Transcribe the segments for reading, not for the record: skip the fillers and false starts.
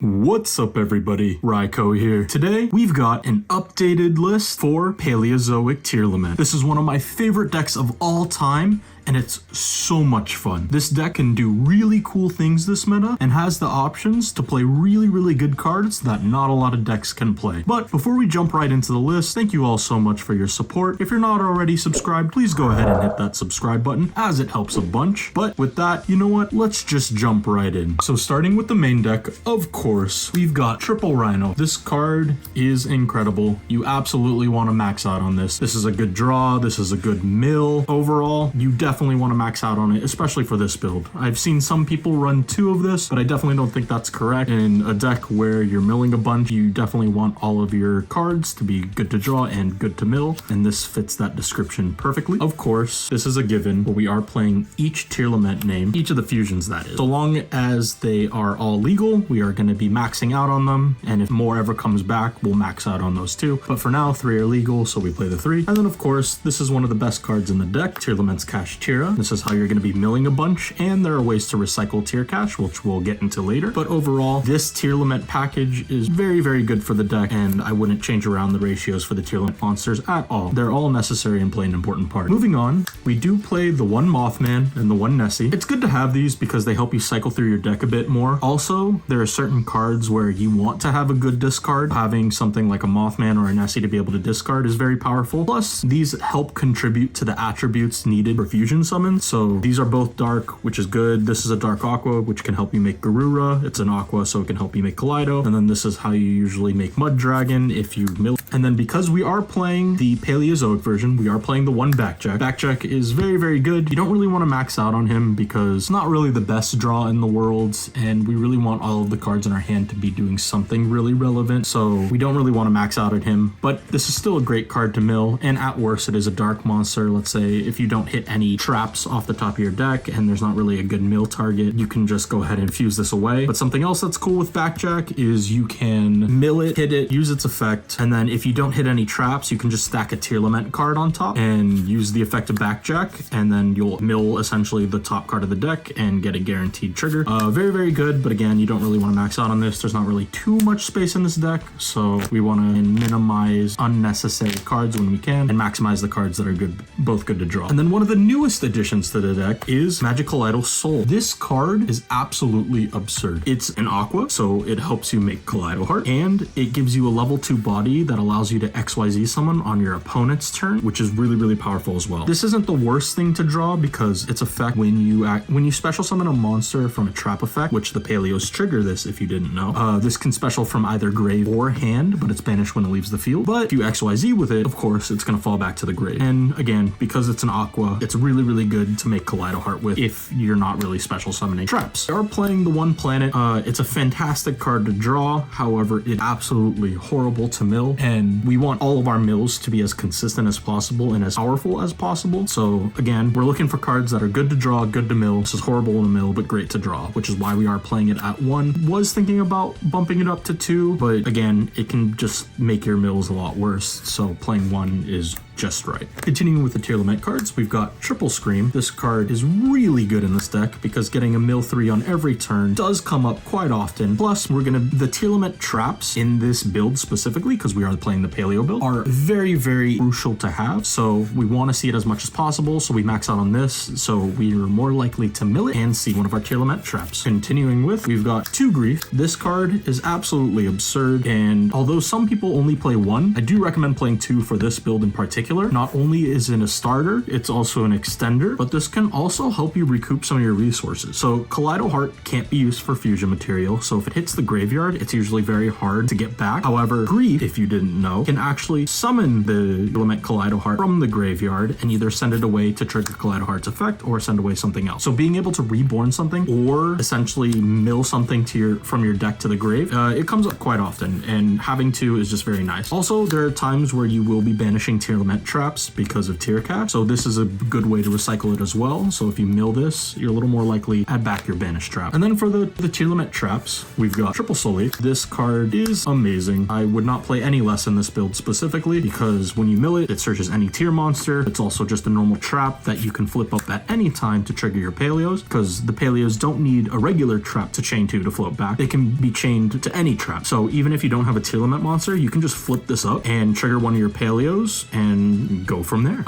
What's up everybody, Ryco here. Today, we've got an updated list for Paleozoic Tearlament. This is one of my favorite decks of all time, and it's so much fun. This deck can do really cool things this meta, and has the options to play really good cards that not a lot of decks can play. But before we jump right into the list, thank you all so much for your support. If you're not already subscribed, please go ahead and hit that subscribe button, as it helps a bunch. But with that, you know what? Let's just jump right in. So starting with the main deck, of course, we've got Triple Rhino. This card is incredible. You absolutely want to max out on this. This is a good draw. This is a good mill. Overall, you definitely want to max out on it, especially for this build. I've seen some people run 2 of this, but I definitely don't think that's correct. In a deck where you're milling a bunch, you definitely want all of your cards to be good to draw and good to mill, and this fits that description perfectly. Of course, this is a given, but we are playing each Tearlament name, each of the fusions that is. So long as they are all legal, we are going to be maxing out on them, and if more ever comes back, we'll max out on those too. But for now, 3 are legal, so we play the 3. And then of course, this is one of the best cards in the deck, Tearlament's Cash Tear. This is how you're going to be milling a bunch, and there are ways to recycle tier cash, which we'll get into later. But overall, this Tearlament package is very good for the deck, and I wouldn't change around the ratios for the Tearlament monsters at all. They're all necessary and play an important part. Moving on, we do play the 1 Mothman and the 1 Nessie. It's good to have these because they help you cycle through your deck a bit more. Also, there are certain cards where you want to have a good discard. Having something like a Mothman or a Nessie to be able to discard is very powerful. Plus, these help contribute to the attributes needed for fusion summons. So these are both dark, which is good. This is a dark aqua, which can help you make Garura. It's an aqua, so it can help you make Kaleido. And then this is how you usually make Mud Dragon if you mill. And then because we are playing the Paleozoic version, we are playing the 1 Backjack. Backjack is very good. You don't really want to max out on him because it's not really the best draw in the world, and we really want all of the cards in our hand to be doing something really relevant. So we don't really want to max out at him, but this is still a great card to mill. And at worst, it is a dark monster. Let's say if you don't hit any traps off the top of your deck and there's not really a good mill target, you can just go ahead and fuse this away. But something else that's cool with Backjack is you can mill it, hit it, use its effect, and then if you don't hit any traps, you can just stack a Tearlament card on top and use the effect of Backjack, and then you'll mill essentially the top card of the deck and get a guaranteed trigger. Very good, but again, you don't really want to max out on this. There's not really too much space in this deck, so we want to minimize unnecessary cards when we can and maximize the cards that are both good to draw. And then one of the newest additions to the deck is Magic Kaleido Soul. This card is absolutely absurd. It's an aqua, so it helps you make Kaleido Heart, and it gives you a level 2 body that allows you to XYZ summon on your opponent's turn, which is really powerful as well. This isn't the worst thing to draw because its effect when you special summon a monster from a trap effect, which the Paleos trigger this if you didn't know. This can special from either grave or hand, but it's banished when it leaves the field. But if you XYZ with it, of course, it's going to fall back to the grave. And again, because it's an aqua, it's really good to make Kaleido Heart with if you're not really special summoning traps. We are playing the 1 Planet. It's a fantastic card to draw. However, it's absolutely horrible to mill, and we want all of our mills to be as consistent as possible and as powerful as possible. So again, we're looking for cards that are good to draw, good to mill. This is horrible to mill, but great to draw, which is why we are playing it at 1. Was thinking about bumping it up to 2, but again, it can just make your mills a lot worse. So playing 1 is just right. Continuing with the Tearlament cards, we've got Triple Scream. This card is really good in this deck because getting a mill 3 on every turn does come up quite often. Plus, the Tearlament traps in this build specifically, because we are playing the Paleo build, are very crucial to have. So we want to see it as much as possible, so we max out on this, so we are more likely to mill it and see one of our Tearlament traps. Continuing with, we've got 2 Grief. This card is absolutely absurd, and although some people only play 1, I do recommend playing 2 for this build in particular. Not only is it a starter, it's also an extender, but this can also help you recoup some of your resources. So Kaleido Heart can't be used for fusion material, so if it hits the graveyard, it's usually very hard to get back. However, Grief, if you didn't know, can actually summon the Tearlament Kaleido Heart from the graveyard and either send it away to trigger Kaleido Heart's effect or send away something else. So being able to reborn something or essentially mill something from your deck to the grave, it comes up quite often, and having 2 is just very nice. Also, there are times where you will be banishing Tearlament Tearlament traps because of Tear Cache. So this is a good way to recycle it as well. So if you mill this, you're a little more likely to add back your banished trap. And then for the Tearlament traps, we've got Triple Soul. This card is amazing. I would not play any less in this build specifically because when you mill it, it searches any tier monster. It's also just a normal trap that you can flip up at any time to trigger your Paleos, because the Paleos don't need a regular trap to chain to float back. They can be chained to any trap. So even if you don't have a Tearlament monster, you can just flip this up and trigger one of your Paleos and go from there.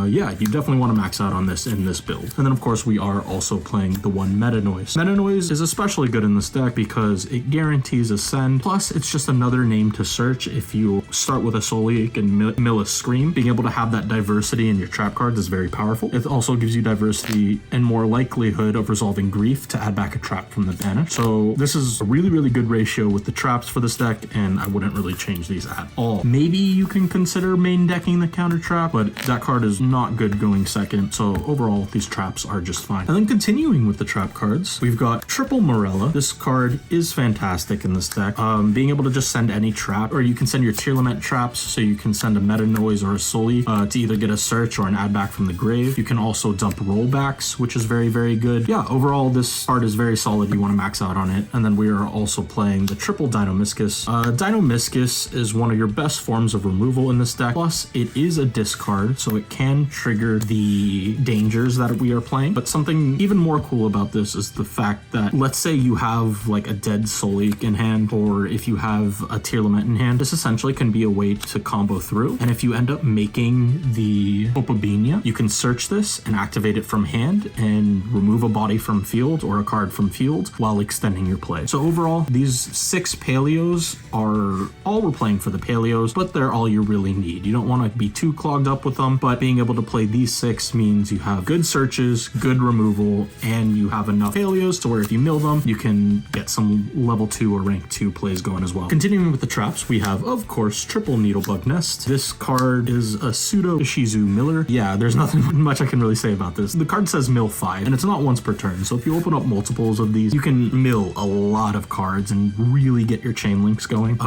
Yeah, you definitely want to max out on this in this build. And then of course we are also playing the one Meta Noise. Meta Noise is especially good in this deck because it guarantees Ascend. Plus it's just another name to search if you start with a Solic and mill a Scream. Being able to have that diversity in your trap cards is very powerful. It also gives you diversity and more likelihood of resolving Grief to add back a trap from the banish. So this is a really good ratio with the traps for this deck, and I wouldn't really change these at all. Maybe you can consider main decking the counter trap, but that card is not good going second. So overall, these traps are just fine. And then continuing with the trap cards, we've got Triple Morella. This card is fantastic in this deck. Being able to just send any trap, or you can send your Tearlament traps, so you can send a Meta Noise or a Soli to either get a search or an add back from the grave. You can also dump rollbacks, which is very good. Yeah, overall this card is very solid. You want to max out on it. And then we are also playing the Triple Dinomischus. Dinomischus is one of your best forms of removal in this deck. Plus it is a discard, so it can trigger the dangers that we are playing. But something even more cool about this is the fact that, let's say you have like a dead Solic in hand, or if you have a Tearlament in hand, this essentially can be a way to combo through. And if you end up making the Opabinia, you can search this and activate it from hand and remove a body from field or a card from field while extending your play. So overall, these 6 Paleos are all we're playing for the Paleos, but they're all you really need. You don't want to be too clogged up with them, but being able to play these 6 means you have good searches, good removal, and you have enough Paleos to where if you mill them, you can get some level 2 or rank 2 plays going as well. Continuing with the traps, we have, of course, Triple Needlebug Nest. This card is a pseudo Shizu Miller. Yeah, there's nothing much I can really say about this. The card says mill 5, and it's not once per turn, so if you open up multiples of these, you can mill a lot of cards and really get your chain links going.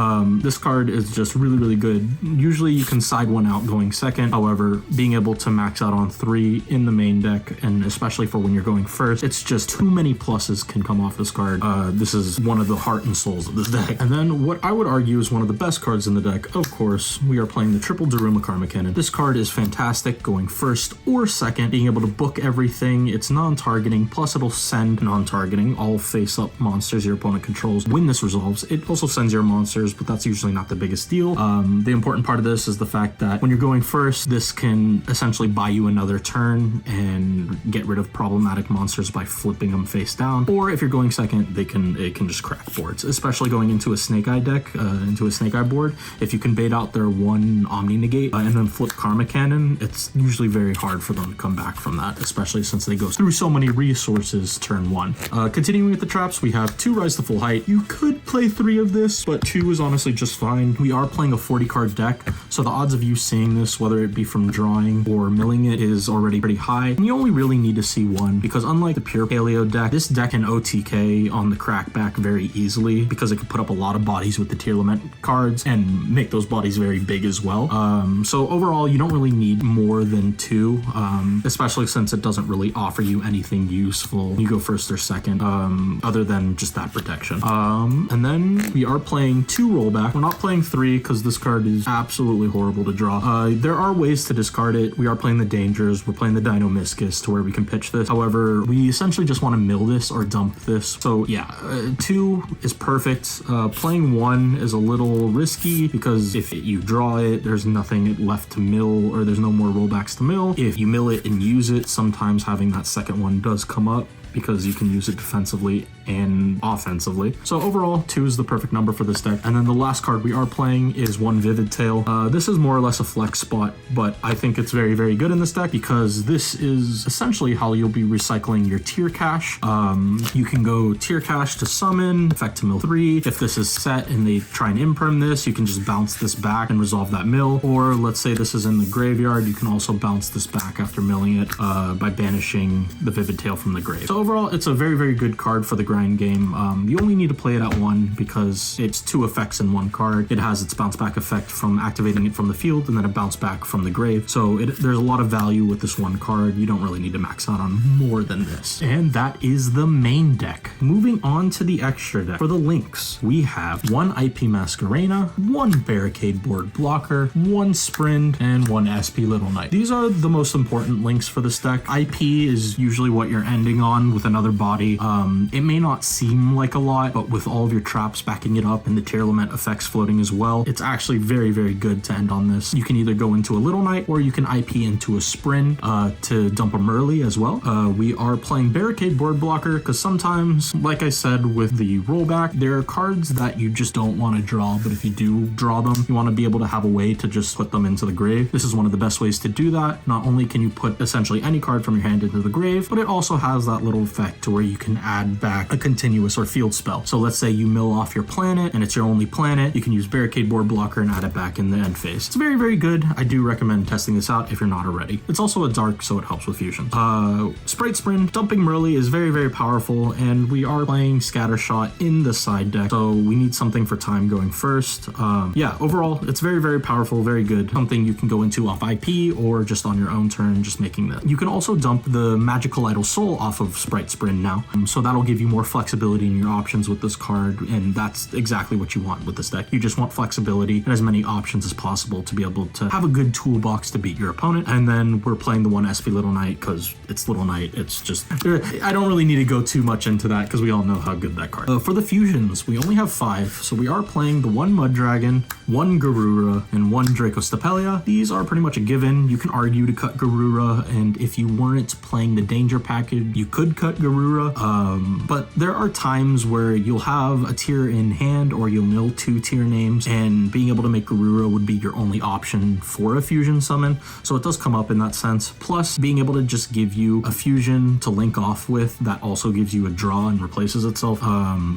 This card is just really good. Usually you can side one out going second. However, being able to max out on 3 in the main deck, and especially for when you're going first, it's just too many pluses can come off this card. This is one of the heart and souls of this deck. And then what I would argue is one of the best cards in the deck, of course, we are playing the Triple Daruma Karma Cannon. This card is fantastic going first or second, being able to book everything. It's non-targeting, plus it'll send non-targeting all face-up monsters your opponent controls when this resolves. It also sends your monsters, but that's usually not the biggest deal. The important part of this is the fact that when you're going first, this can essentially buy you another turn and get rid of problematic monsters by flipping them face down. Or if you're going second, it can just crack boards, especially going into a Snake Eye deck, into a Snake Eye board. If you can bait out their one Omni Negate and then flip Karma Cannon, it's usually very hard for them to come back from that, especially since they go through so many resources turn 1. Continuing with the traps, we have 2 Rise to Full Height. You could play 3 of this, but 2 is honestly just fine. We are playing a 40 card deck, so the odds of you seeing this, whether it be from drawing or milling it, is already pretty high. And you only really need to see 1, because unlike the pure Paleo deck, this deck can OTK on the crackback very easily, because it can put up a lot of bodies with the Tearlament cards and make those bodies very big as well. So overall, you don't really need more than 2, especially since it doesn't really offer you anything useful. You go first or second, other than just that protection. And then we are playing 2 rollback. We're not playing 3 because this card is absolutely horrible to draw. There are ways to discard it. We are playing the dangers. We're playing the Dinomischus to where we can pitch this. However, we essentially just want to mill this or dump this. So yeah, 2 is perfect. Playing 1 is a little risky because if you draw it, there's nothing left to mill, or there's no more rollbacks to mill. If you mill it and use it, sometimes having that second one does come up, because you can use it defensively and offensively. So overall, 2 is the perfect number for this deck. And then the last card we are playing is 1 Vivid Tail. This is more or less a flex spot, but I think it's very good in this deck because this is essentially how you'll be recycling your Tear Cache. You can go Tear Cache to summon, effect to mill 3. If this is set and they try and imperm this, you can just bounce this back and resolve that mill. Or let's say this is in the graveyard, you can also bounce this back after milling it by banishing the Vivid Tail from the grave. So overall, it's a very, very good card for the grind game. You only need to play it at 1 because it's 2 effects in 1 card. It has its bounce back effect from activating it from the field and then a bounce back from the grave. So there's a lot of value with this 1 card. You don't really need to max out on more than this. And that is the main deck. Moving on to the extra deck. For the links, we have 1 IP Masquerena, 1 Barricade Board Blocker, 1 Sprint, and 1 SP Little Knight. These are the most important links for this deck. IP is usually what you're ending on with another body. It may not seem like a lot, but with all of your traps backing it up and the Tearlament effects floating as well, it's actually very, very good to end on this. You can either go into a Little Knight or you can IP into a Sprint to dump a Merly as well. We are playing Barricade Board Blocker because sometimes, like I said with the rollback, there are cards that you just don't want to draw, but if you do draw them, you want to be able to have a way to just put them into the grave. This is one of the best ways to do that. Not only can you put essentially any card from your hand into the grave, but it also has that little effect to where you can add back a continuous or field spell. So let's say you mill off your planet and it's your only planet, you can use Barricade Board Blocker and add it back in the end phase. It's very, very good. I do recommend testing this out if you're not already. It's also a dark, so it helps with fusions. Sprite Sprint, dumping Merly is very, very powerful, and we are playing Scattershot in the side deck, so we need something for time going first. Yeah, overall, it's very, very powerful, very good. Something you can go into off IP or just on your own turn, just making that. You can also dump the Magical Idol Soul off of Sprite Sprint now, so that'll give you more flexibility in your options with this card, and that's exactly what you want with this deck. You just want flexibility and as many options as possible to be able to have a good toolbox to beat your opponent. And then we're playing the 1 SP Little Knight because it's Little Knight. It's just, I don't really need to go too much into that because we all know how good that card is. For the fusions, we only have 5, so we are playing the 1 Mud Dragon, 1 Garura, and 1 Dracostapelia. These are pretty much a given. You can argue to cut Garura, and if you weren't playing the danger package, you could cut Garura, but there are times where you'll have a tier in hand or you'll mill 2 tier names, and being able to make Garura would be your only option for a fusion summon, so it does come up in that sense. Plus, being able to just give you a fusion to link off with that also gives you a draw and replaces itself.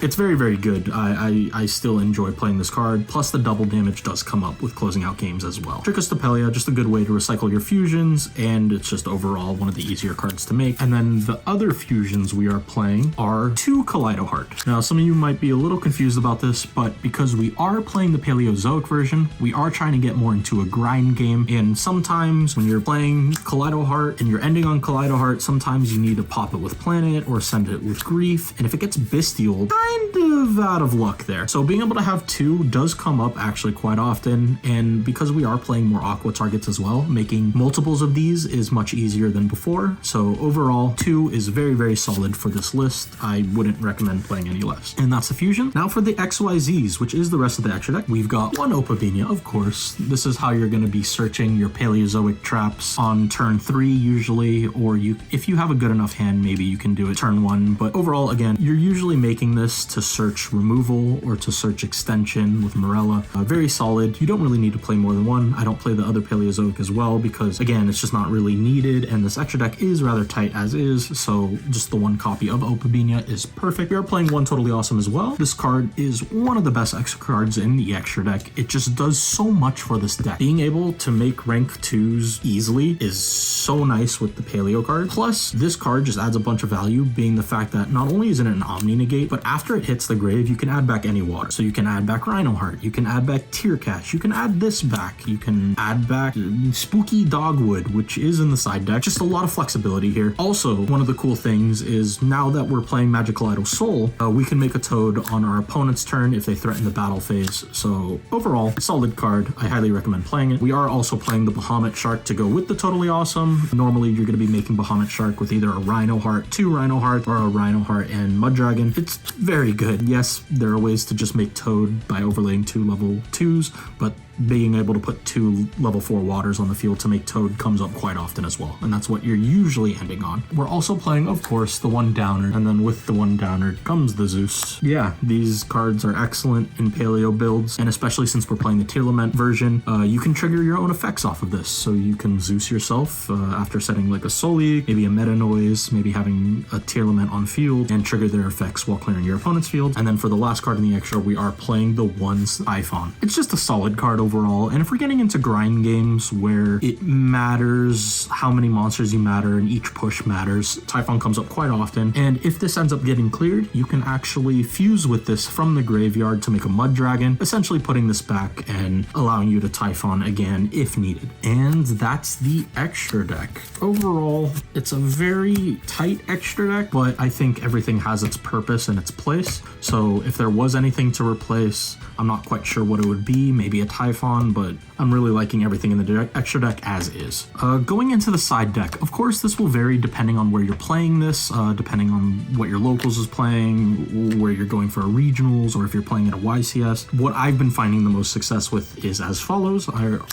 It's very, very good. I still enjoy playing this card, plus the double damage does come up with closing out games as well. Dracostapelia, just a good way to recycle your fusions, and it's just overall one of the easier cards to make. And then the other fusions we are playing are 2 Kaleido Heart. Now, some of you might be a little confused about this, but because we are playing the Paleozoic version, we are trying to get more into a grind game, and sometimes when you're playing Kaleido Heart and you're ending on Kaleido Heart, sometimes you need to pop it with Planet or send it with Grief, and if it gets Bestial, kind of out of luck there. So being able to have 2 does come up actually quite often, and because we are playing more Aqua targets as well, making multiples of these is much easier than before. So overall, 2 is very, very solid for this list. I wouldn't recommend playing any less. And that's the fusion. Now for the XYZs, which is the rest of the extra deck, we've got 1 Opabina, of course. This is how you're going to be searching your Paleozoic traps on turn 3 usually, or if you have a good enough hand, maybe you can do it turn 1. But overall, again, you're usually making this to search removal or to search extension with Morella. Very solid. You don't really need to play more than 1. I don't play the other Paleozoic as well because, again, it's just not really needed, and this extra deck is rather tight as is, so just the 1 copy of Opabina is perfect. We are playing 1 Totally Awesome as well. This card is one of the best extra cards in the extra deck. It just does so much for this deck. Being able to make rank 2s easily is so nice with the Paleo card. Plus, this card just adds a bunch of value, being the fact that not only is it an Omni Negate, but after it hits the grave, you can add back any water. So you can add back Rhino Heart, you can add back Tear Cash, you can add this back, you can add back Spooky Dogwood, which is in the side deck. Just a lot of flexibility here. Also, one of the cool things is now that we're playing Magical Idol Soul, we can make a Toad on our opponent's turn if they threaten the battle phase. So overall, solid card. I highly recommend playing it. We are also playing the Bahamut Shark to go with the Totally Awesome. Normally, you're going to be making Bahamut Shark with either a Rhino Heart, 2 Rhino Heart, or a Rhino Heart and Mud Dragon. It's very good. Yes, there are ways to just make Toad by overlaying 2 level 2s, but being able to put 2 level 4 waters on the field to make Toad comes up quite often as well, and that's what you're usually ending on. We're also playing, of course, the 1 Downer, and then with the 1 Downer comes the Zeus. Yeah, these cards are excellent in Paleo builds, and especially since we're playing the Tearlament version, you can trigger your own effects off of this. So you can Zeus yourself after setting like a Soli, maybe a Meta Noise, maybe having a Tearlament on field, and trigger their effects while clearing your opponent's field. And then for the last card in the extra, we are playing the 1 Typhon. It's just a solid card overall, and if we're getting into grind games where it matters how many monsters you matter and each push matters, Typhon comes comes up quite often. And if this ends up getting cleared, you can actually fuse with this from the graveyard to make a mud dragon, essentially putting this back and allowing you to Typhon again if needed. And that's the extra deck. Overall, it's a very tight extra deck, but I think everything has its purpose and its place. So if there was anything to replace, I'm not quite sure what it would be, maybe a Typhon, but I'm really liking everything in the extra deck as is. Going into the side deck, of course this will vary depending on where you're playing this, depending on what your locals is playing, where you're going for a regionals, or if you're playing at a YCS. What I've been finding the most success with is as follows.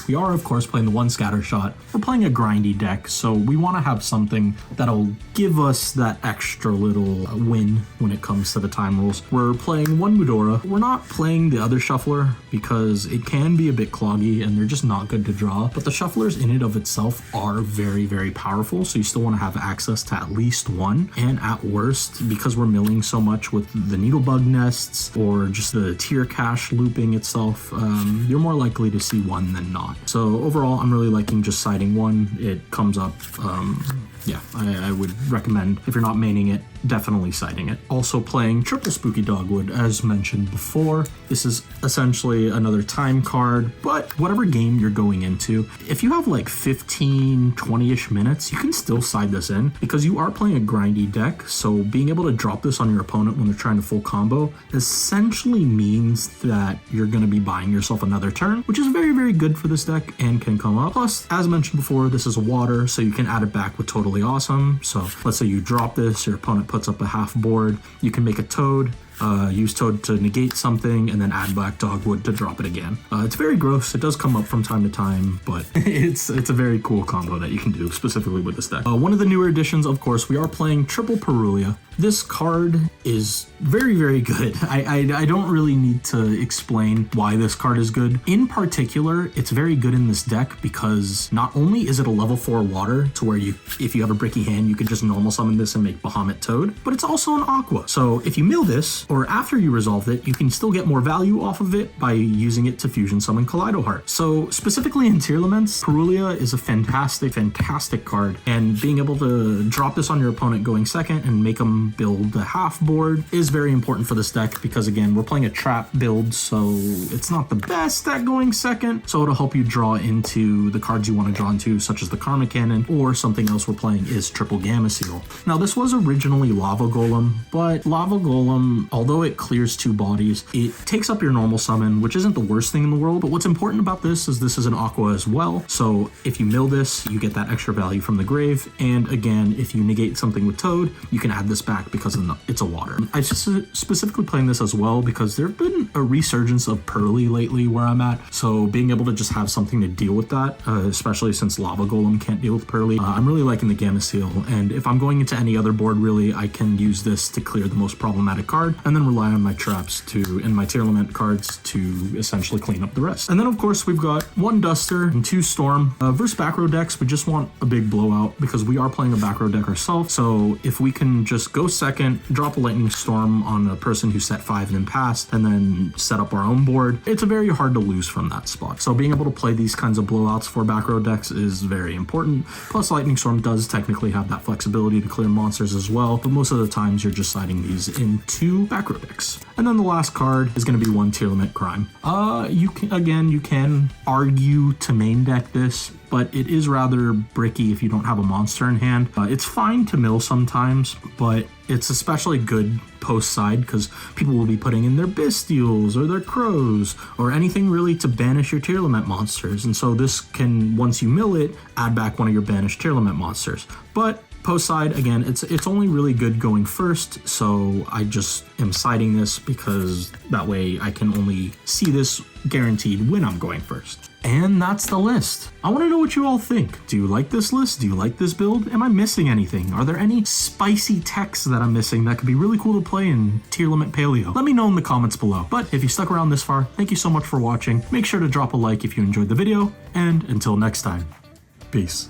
We are of course playing the one scatter shot. We're playing a grindy deck, so we want to have something that'll give us that extra little win when it comes to the time rules. We're playing one Mudora. We're not playing the other shuffler because it can be a bit cloggy and they're just not good to draw, but the shufflers in and of itself are very, very powerful, so you still want to have access to at least one. And at worst, because we're milling so much with the needlebug nests or just the tier cache looping itself, you're more likely to see one than not. So overall, I'm really liking just siding one. It comes up, yeah, I would recommend, if you're not maining it, definitely siding it. Also playing triple Spooky Dogwood, as mentioned before. This is essentially another time card, but whatever game you're going into, if you have like 15, 20-ish minutes, you can still side this in because you are playing a grindy deck, so being able to drop this on your opponent when they're trying to full combo essentially means that you're going to be buying yourself another turn, which is very, very good for this deck and can come up. Plus, as mentioned before, this is a water, so you can add it back with Totally Awesome. So let's say you drop this, your opponent puts up a half board, you can make a Toad, use Toad to negate something, and then add back Dogwood to drop it again. It's very gross. It does come up from time to time, but it's a very cool combo that you can do specifically with this deck. One of the newer additions, of course, we are playing Triple Perulia. This card is very, very good. I don't really need to explain why this card is good. In particular, it's very good in this deck because not only is it a level 4 water to where if you have a bricky hand, you could just normal summon this and make Bahamut Toad, but it's also an aqua. So if you mill this, or after you resolved it, you can still get more value off of it by using it to fusion summon Kaleido Heart. So specifically in Tearlaments, Perulia is a fantastic, fantastic card, and being able to drop this on your opponent going second and make them build a half board is very important for this deck because, again, we're playing a trap build, so it's not the best at going second, so it'll help you draw into the cards you want to draw into, such as the Karma Cannon, or something else we're playing is Triple Gamma Seal. Now, this was originally Lava Golem, but Lava Golem, although it clears 2 bodies, it takes up your normal summon, which isn't the worst thing in the world, but what's important about this is an aqua as well, so if you mill this, you get that extra value from the grave, and again, if you negate something with Toad, you can add this back because it's a water. I'm specifically playing this as well because there have been a resurgence of Pearly lately where I'm at, so being able to just have something to deal with that, especially since Lava Golem can't deal with Pearly, I'm really liking the Gamma Seal, and if I'm going into any other board, really, I can use this to clear the most problematic card, and then rely on my traps and my Tearlament cards to essentially clean up the rest. And then, of course, we've got 1 Duster and 2 Storm. Versus back row decks, we just want a big blowout because we are playing a back row deck ourselves, so if we can just go second, drop a Lightning Storm on a person who set 5 and then passed, and then set up our own board, it's very hard to lose from that spot. So being able to play these kinds of blowouts for back row decks is very important. Plus, Lightning Storm does technically have that flexibility to clear monsters as well, but most of the times you're just siding these into back row decks. And then the last card is going to be 1 Tearlament Crime. You can argue to main deck this, but it is rather bricky if you don't have a monster in hand. It's fine to mill sometimes, but it's especially good post side because people will be putting in their Bestials or their Crows or anything really to banish your Tearlament monsters. And so this can, once you mill it, add back one of your banished Tearlament monsters. But post side, again, it's only really good going first, so I just am siding this because that way I can only see this guaranteed when I'm going first. And that's the list. I want to know what you all think. Do you like this list? Do you like this build? Am I missing anything? Are there any spicy techs that I'm missing that could be really cool to play in Tearlament Paleo? Let me know in the comments below. But if you stuck around this far, thank you so much for watching. Make sure to drop a like if you enjoyed the video, and until next time, peace.